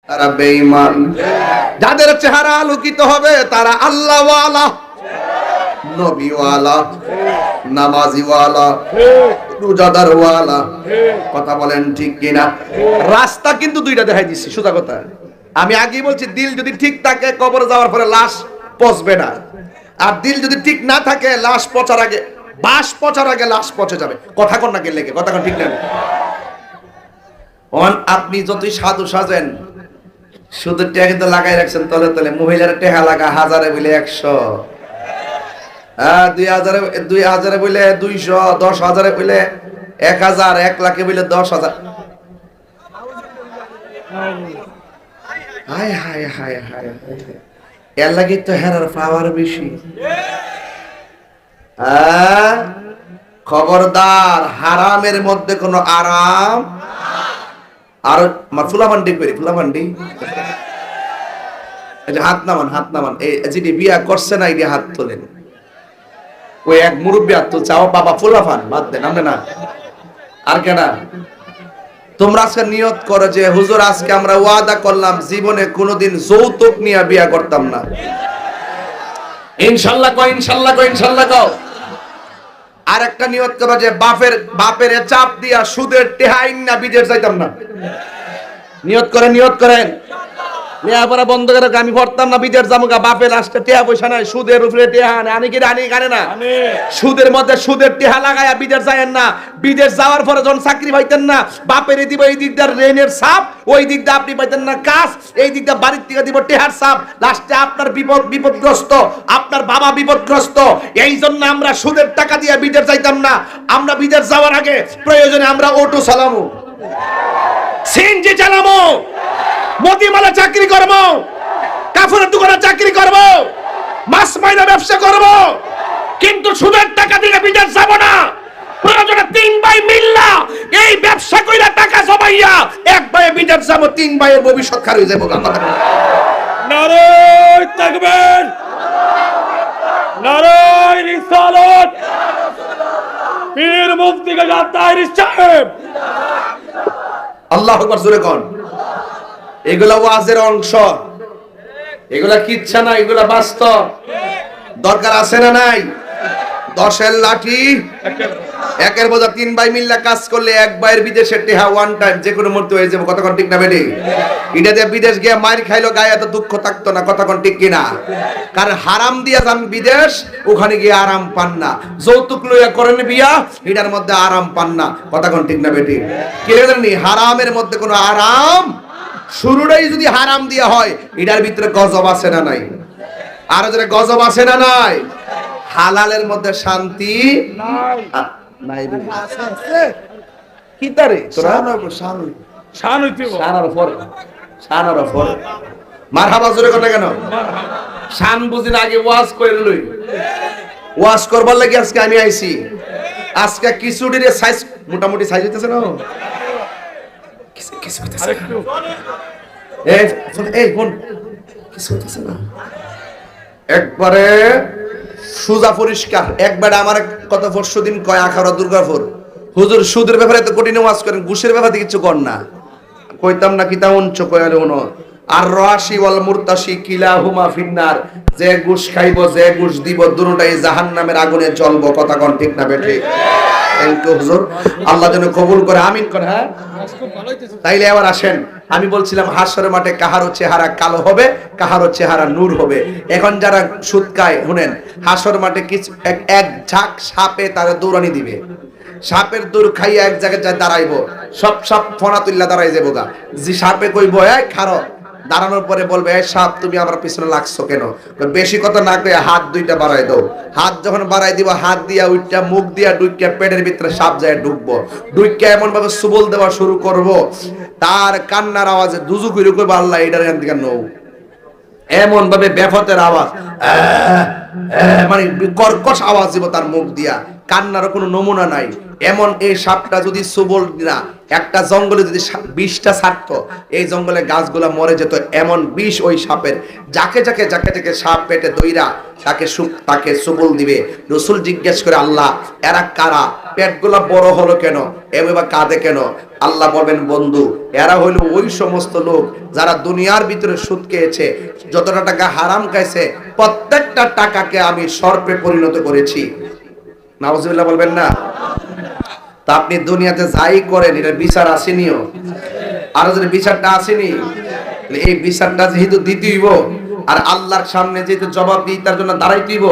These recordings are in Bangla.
তারা বেঈমান। যাদের চেহারা আলোকিত হবে তারা আল্লাহওয়ালা, নবীওয়ালা, নামাজিওয়ালা, রোজাদারওয়ালা। কথা বলেন ঠিক কিনা? রাস্তা কিন্তু দুইটা দেখাই দিচ্ছি, সোজা কথা। আমি আগেই বলছি, দিল যদি ঠিক থাকে কবর যাওয়ার পরে লাশ পচবে না, আর দিল যদি ঠিক না থাকে লাশ পচার আগে, বাস পচার আগে লাশ পচে যাবে। কথা কন না গেলে, কথা কন ঠিক না? আপনি যতই সাধু সাজেন, শুধু টেহা কিন্তু লাগাই রাখছেন তলে তলে। মহিলার টেহা লাগা হাজারে বলে 100, 2000 বলে 200, 10,000 বলে 1000, 1 লাখে বলে 10,000। হায় হায় হায় হায়, এর লাগে তো হেরার পাওয়ার বেশি। খবরদার, হারামের মধ্যে কোনো আরাম। আর ফুলাভান্ডি করি, ফুলাভান্ডি হাত নামান, হাত নামান। এই যিনি বিয়া করছে না, এই হাত তোলেন। ওই এক মুরব্বী হাত তুলছে, আমার বাবা ফুলাফান, বাদ দেন আমরা না। আর কেনা তোমরা আজকে নিয়ত করো যে হুজুর আজকে আমরা ওয়াদা করলাম জীবনে কোনোদিন যৌতুক নিয়ে বিয়া করতাম না। ইনশাল্লাহ কও, ইনশাল্লাহ কও, ইনশাল্লাহ কও। আর একটা নিয়ত করো যে বাপের চাপ দিয়া সুদের টেহাইন না বিদেশ যাইতাম না। নিয়ত করেন, নিয়ত করেন। লেখাপড়া বন্ধ করে আমি পড়তাম না, বিদেশ যাবো। বাপের লাস্টে টেহা পয়সা নাই, সুদের উপরে টেহা আনে কি আনি কানে না। সুদের মধ্যে সুদের টেহা লাগায়া বিদেশ যায়েন না। বিদেশ যাওয়ার পরে যখন চাকরি পাইতেন না, বাপের দিব এই দিকটা রেনের সাপ, ওই দিকটা আপনি পাইতেন না কাজ, এই দিকটা বাড়ির থেকে দিব টেহার সাপ। লাস্টে আপনার বিপদগ্রস্ত, আপনার বাবা বিপদগ্রস্ত। এই জন্য আমরা সুদের টাকা দিয়ে বিদেশ যাইতাম না। আমরা বিদেশ যাওয়ার আগে প্রয়োজনে আমরা অটো চালামো, সিএনজি চালামো, মতিমালা চাকরি করব, কাফনের দোকানে চাকরি করব, মাছ মাইনা ব্যবসা করব, কিন্তু সুদের টাকা দিয়ে বিদেশ যাব না। প্রয়োজনে 3 ভাই মিল্লা এই ব্যবসা কইরা টাকা জমাইয়া 1 ভাই বিদেশ যাব, 3 ভাইয়ের ভবিষ্যৎ খারাপ হয়ে যাবে। নারায়ে তাকবীর, নারায়ে রিসালাত, পীর মুফতি গাজী তাহের সাহেব। আল্লাহু আকবার, জোরে কোন। এগুলা ওয়াজের অংশ, এগুলা কিচ্ছা না, এগুলা বাস্তব। দরকার আছে না নাই? 10-এর লাঠি একের বোঝা। 3 ভাই মিল্লা কাজ করলে 1 ভাইয়ের বিদেশে টেহা ওয়ান টাইম যে কোনো মুহূর্তে হয়ে যাবে। কতক্ষণ ঠিক না বেটি? এটা দিয়ে বিদেশ গিয়ে মার খাইলো, গায়ে এত দুঃখ থাকতো না। কতক্ষণ ঠিক কিনা? কারণ হারাম দিয়া যান বিদেশ, ওখানে গিয়ে আরাম পান না। যৌতুক লইয়া করেন বিয়া, এটার মধ্যে আরাম পান না। কতক্ষণ ঠিক না বেটি? কে জানি হারামের মধ্যে কোনো আরাম, শুরুটাই যদি হারাম দিয়া হয়, এটার ভিতরে গজব আছে না নাই? আর যদি গজব আছে না নাই? হালালের মধ্যে শান্তি নাই। কি তারে তোরা শান হইতে শানার উপর, শানার উপর মারহাবা জোরে কথা কেন? শান বুঝিন আগে ওয়াজ করে লই। ওয়াজ করবার লাগি আজকে আমি আইছি। আজকে কিছুটির সাইজ মোটামুটি সাইজ হইতেছে না? কিছু হইতেছে না? এই ফোন কিছু হইতেছে না? একবারে সুজা পরিষ্কার। একবারে আমার কত পরশুদিন কয় আখাড়া দুর্গাপুর, হুজুর সুদের ব্যাপারে তো কঠিন ওয়াজ করেন, ঘুষের ব্যাপারে কিছু কর না। কইতাম না কিতা উঞ্চ কয়ালে উনো। আর রাশি ওয়াল মুরতাশি কিলাহুমা ফিন্নার, যে ঘুষ খাইব, যে ঘুষ দিব, দুটোটাই জাহান্নামের আগুনে জ্বলবো। কথা কোন ঠিক না বেঠি? থ্যাংক ইউ হুজুর, আল্লাহ যেন কবুল করে, আমিন করে। হ্যাঁ, তাইলে এবার আসেন। আমি বলছিলাম হাসরের মাঠে কাহারো চেহারা কালো হবে, কাহারো চেহারা নূর হবে। এখন যারা সুদ খায় শুনেন, হাসর মাঠে কিছু এক ঝাঁক সাপে তারা দৌড়ানি দিবে। সাপের দৌড় খাইয়া এক জায়গায় যায় দাঁড়াইবো, সব সাপ ফনা তুল্লা দাঁড়াই যাবো গা। যে সাপে কইব এই খারো, দাঁড়ানোর পরে বলবে এই সাপ তুমি আমার পিছনে লাগছো কেন? বেশি কথা না কয়ে হাত দুইটা বাড়াই দাও। হাত যখন বাড়াই দিব, হাত দিয়া উইটা মুখ দিয়া ডুইকা পেটের ভিতরে সাপ যায় ঢুকবো। ডুইকা এমন ভাবে সুবল দেওয়া শুরু করব, তার কান্নার আওয়াজে দুজু করে কইব আল্লাহ এটার এখান থেকে নও। এমন ভাবে বেফতের আওয়াজ, মানে কর্কশ আওয়াজ দিব তার মুখ দিয়া। কান্নারও কোনো নমুনা নাই। এমন এই সাপটা যদি সবল না একটা জঙ্গলে যদি বিষটা ছাড়তো, এই জঙ্গলে গাছগুলা মরে যেত। এমন বিষ ওই সাপের। যাকে যাকে যাকে যাকে সাপ পেটে দইরা তাকে সবল দিবে। রসুল জিজ্ঞেস করে, আল্লাহ এরা কারা, পেটগুলা বড় হলো কেন, এভাবে কাঁদে কেন? আল্লাহ বলবেন, বন্ধু এরা হইল ওই সমস্ত লোক যারা দুনিয়ার ভিতরে সুদ খেয়েছে, যতটা টাকা হারাম খাইছে, প্রত্যেকটা টাকাকে আমি সর্পে পরিণত করেছি। নাউজুবিল্লাহ বলবেন না? তা আপনি দুনিয়াতে যাই করেন এটার বিচার আসেনিও, আরো যদি বিচারটা আসেনি, এই বিচারটা যেহেতু দিতেইব, আর আল্লাহর সামনে যেহেতু জবাব দিই তার জন্য দাঁড়াইতেইব,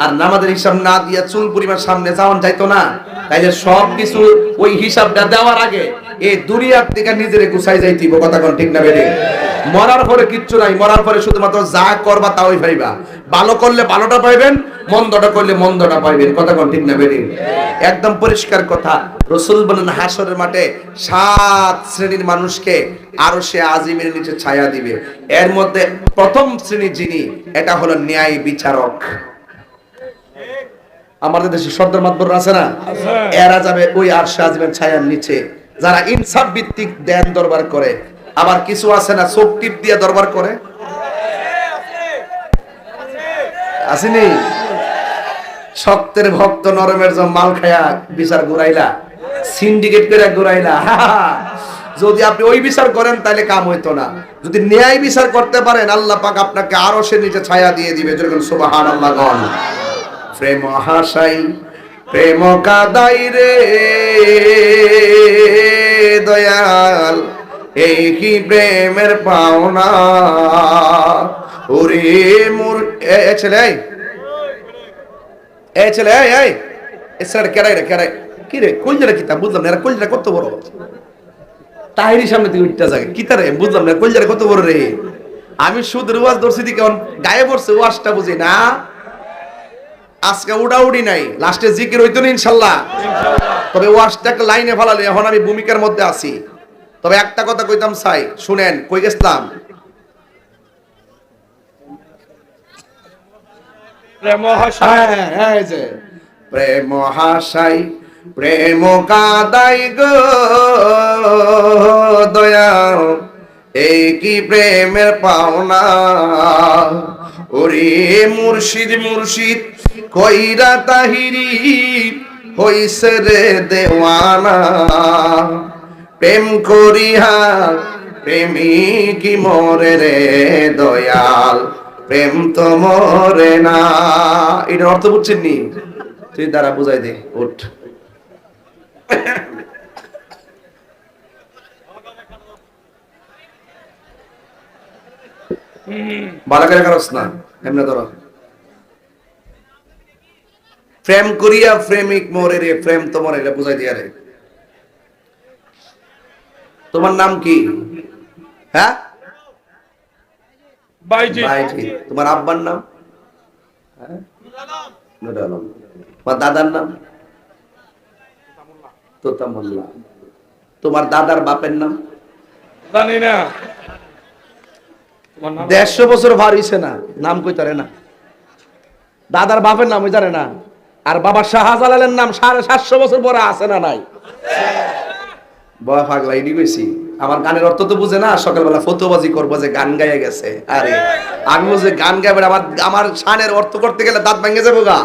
আর নামাজের হিসাব না দিয়া চুল পরিমাণ সামনে যাওয়ান যাইতো না। তাই যে সব কিছু ওই হিসাবটা দেওয়ার আগে এই দুনিয়ার থেকে নিজেরে গুছাই যাইতেইব। কথা কোন ঠিক না বেঠিক? মরার পরে কিচ্ছু নাই, মরার পরে শুধুমাত্র যা করবা তাই পাইবা। ভালো করলে ভালোটা পাইবেন, মন্দটা করলে মন্দটা পাইবেন। কথা কোন ঠিক না বেঠিক? একদম পরিষ্কার কথা। রাসূল বলেন, হাসরের মাঠে 7 শ্রেণীর মানুষকে আরশে আজিমের নিচে ছায়া দিবে। এর মধ্যে প্রথম শ্রেণী যিনি, এটা হলো ন্যায় বিচারক। আমাদের দেশে সর্দার মাতবর আছে না, এরা যাবে ওই আরশে আজিমের ছায়ার নিচে। যারা ইনসাফ ভিত্তিক দেন দরবার করে। আবার কিছু আছে না চোখ টিপ দিয়ে দরবার করে, আসেনি? শক্তের ভক্ত নরমের জন্য মাল খায়া বিচার ঘুরাইলা, সিন্ডিকেট করে ঘুরাইলা। যদি আপনি ওই বিচার করেন তাহলে কাম হইতো না। যদি ন্যায় বিচার করতে পারেন, আল্লাহ পাক আপনাকে আরশের নিচে ছায়া দিয়ে দিবে। যেরকম সুবহানাল্লাহ গণ। প্রেম হাসাই প্রেম কাদাই রে দয়াল, এই কি প্রেমের পাওনা। ওরে মোর ছেলে, এই ছেলে, এই ছেলে কেরাই রে, কেরাই কি রে, কলজারা কিতা বুঝলাম না। এরা কলজারা কত বড়, তাহিরি সামনে তুই উঠতে যাবে কিতা রে, বুঝলাম না কলজারা কত বড় রে। আমি সুদের ওয়াজ ধরছি দিকে গায়ে পড়ছে, ওয়াজটা বুঝি না। আজকে উড়াউড়ি নাই, লাস্টে জিকির হইতো না ইনশাল্লাহ। তবে ওয়াজটা একটা লাইনে ফেলালে, এখন আমি ভূমিকার মধ্যে আছি। তবে একটা কথা কইতাম চাই, শুনেন। কই গেছিলাম? প্রেম হাসাই, প্রেম হাসাই প্রেম কাদাই গো দয়াল, এই কি প্রেমের পাওনা। ওরে মুর্শিদ মুর্শিদ কইরা তাহিরি হইছে রে দেওয়ানা। প্রেম করিয়া প্রেমিক মরে রে দয়াল, প্রেম তো মরে না। এটার অর্থ বুঝছেন নি? তুই দ্বারা বুঝাই দে, উঠ। ভালো করে খারস না, এমনি ধরো। প্রেম করিয়া প্রেমিক মরে রে, প্রেম তো মরে, এটা বুঝাই দিয়া রে। তোমার নাম কি? হ্যাঁ, বাইজি। তোমার আব্বার নাম? তোমার দাদার নাম? তোতামুল্লাহ। তোমার দাদার বাপের নাম? জানি না। 150 বছর ভার হইছে না, নাম কইতারে না। দাদার বাপের নাম ওই জানে না। আর বাবা শাহজালালের নাম 750 বছর পরে আছে না নাই? বাবা পাগলা, এডি কইছি। আমার গানের অর্থ তো বুঝে না। সকালবেলা ফতোবাজি করবো যে গান গাইয়া গেছে। আরে আমি বলছি গান গাইবে, আমার শানের অর্থ করতে গেলে দাঁত ভেঙে যাবো গা।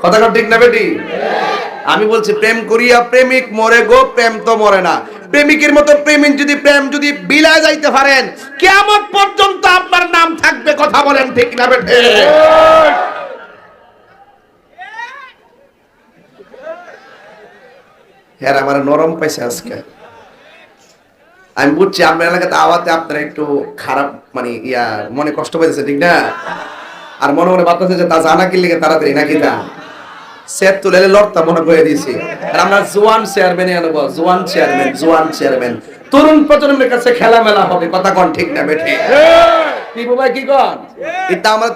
কথাটা ঠিক না বেটি? আমি বলছি প্রেম করিয়া প্রেমিক মরে গো, প্রেম তো মরে না। প্রেমিকের মতো প্রেমিক যদি প্রেম যদি বিলায় যাইতে পারেন, কিয়ামত পর্যন্ত আপনার নাম থাকবে। কথা বলেন ঠিক না বেটি? হ্যাঁ, আমার নরম পাইছে আজকে। আমি বুঝছি আপনার এলাকাতে আওয়াতে আপনারা একটু খারাপ, মানে মনে কষ্ট পাইতেছে, ঠিক না? আর মনে মনে ভাবতেছে যে তা জানা কি লিগে তাড়াতাড়ি নাকি তা সেট তুলে লড়তা মনে করে দিয়েছি। আর আমরা জোয়ান চেয়ারম্যান আনবো, জোয়ান চেয়ারম্যান তরুণ প্রজন্মের কাছে খেলামেলা হবে। কথা কোন ঠিক না বেঠি? কি ভাই কি কোন? এটা আমার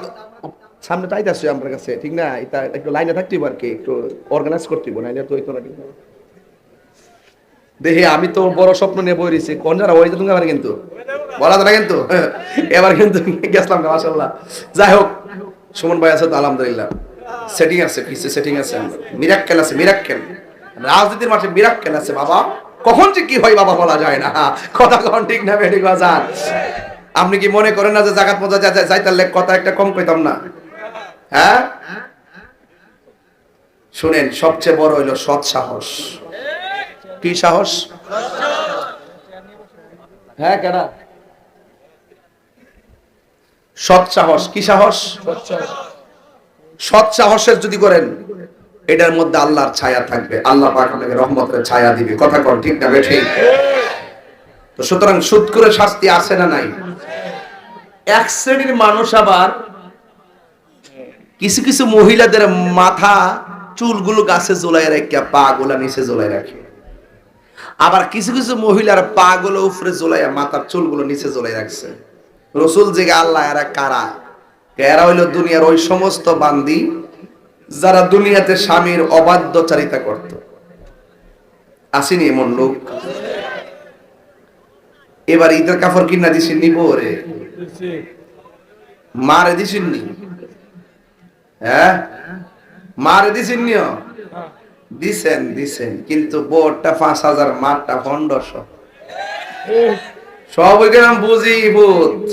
সামনে চাইতেছে আমার কাছে, ঠিক না? এটা একটু লাইনে থাকতে হবে আর কি, একটু অর্গানাইজ করতে হবে, নাইলে তো হইতো না। দেখি আমি তো বড় স্বপ্ন নিয়ে বই রয়েছি, কোন যারা ওই তুমি আমার কিন্তু বলা যায় না কিন্তু। এবার কিন্তু গেছিলাম না, মাশাআল্লাহ। যাই হোক, সুমন ভাই আছে তো আলহামদুলিল্লাহ। সেটিং আছে, কিছু সেটিং আছে, মিরাক্কেল আছে, মিরাক্কেল। রাজনীতির মাঠে মিরাক্কেল আছে বাবা, কখন যে কি হয় বাবা বলা যায় না। কথা কখন ঠিক না বেঠিক বাজার। আপনি কি মনে করেন না যে জাকাত মজা যাইতার লেখ কথা একটা কম কইতাম না? হ্যাঁ, শুনেন, সবচেয়ে বড় হইল সৎ সাহস। কি সাহস? হ্যাঁ, কেডা? সৎ সাহস। কি সাহস? সৎ সাহসের যদি করেন, এটার মধ্যে আল্লাহর ছায়া থাকবে, আল্লাহ পাক আপনাকে রহমতের ছায়া দিবে। কথা কর ঠিক না বেঠিক? তো সুতরাং সুদ করে শাস্তি আছে না নাই? এক শ্রেণীর মানুষ আবার কিছু কিছু মহিলাদের মাথা চুলগুলো গাছে ঝোলাই রাখে, পা গুলা নিচে ঝোলাই রাখে। আবার কিছু কিছু মহিলার পা গুলো উপরে ঝোলাইয়া মাথার চুলগুলো নিচে ঝোলাই রাখছে। রসুল জিগা আল্লাহ এরা কারা? এরা হইল দুনিয়ার ওই সমস্ত বান্দি যারা দুনিয়াতে স্বামীর অবাধ্যচারিতা করত। আসেনি এমন লোক? এবার ঈদের কাপড় কিনা দিছেন নি বরে? মারে দিছেন নি? হ্যাঁ, মারে দিছেন নি? দিছেন, দিছেন, কিন্তু বোরটা 5,000, মারটা 1500। সব ওইখানে বুঝি ভূত।